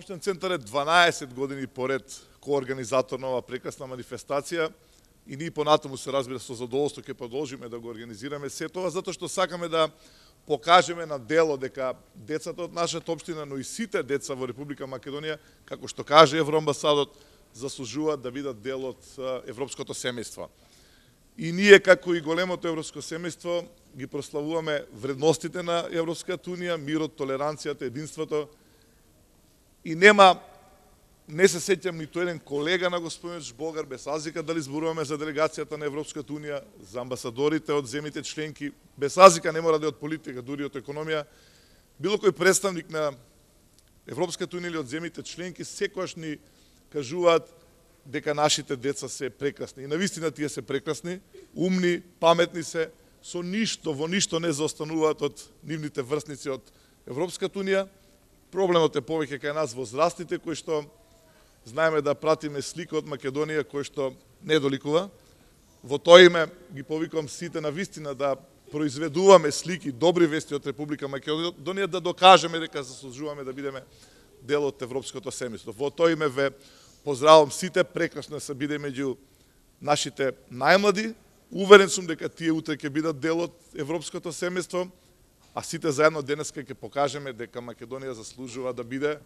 Општен центар е 12 години поред коорганизатор на оваа прекрасна манифестација и ние понатаму се разбира со задоволство ќе продолжиме да го организираме се тоа затоа што сакаме да покажеме на дело дека децата од нашата општина, но и сите деца во Република Македонија, како што каже евроамбасадот, заслужуваат да бидат дел од европското семејство. И ние, како и големото европско семејство, ги прославуваме вредностите на Европската унија, мирот, толеранцијата, единството. И не се сеќам ниту еден колега на господин Болгар, без разлика дали зборуваме за делегацијата на Европската унија, за амбасадорите од земјите членки, без разлика не мора да е од политика, дури од економија, било кој представник на Европската унија или од земјите членки, секогаш ни кажуваат дека нашите деца се прекрасни. И навистина тие се прекрасни, умни, паметни се, со ништо, во ништо не заостануваат од нивните врсници од Европската унија. Проблемот е повеќе кај нас возрастите, кои што знаеме да пратиме слика од Македонија, кој што не доликува. Во тоа име ги повикувам сите на вистина да произведуваме слики, добри вести од Република Македонија, да докажеме дека заслужуваме да бидеме дел од европското семејство. Во тоа име ве поздравувам сите, прекрасно се биде меѓу нашите најмлади. Уверен сум дека тие утре ќе бидат дел од европското семејство, а сите заедно денеска ќе покажеме дека Македонија заслужува да биде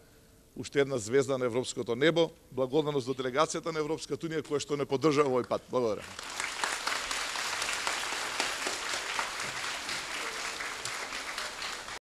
уште една звезда на европското небо. Благодарност до делегацијата на Европската унија која што не поддржува овој пат. Благодарам.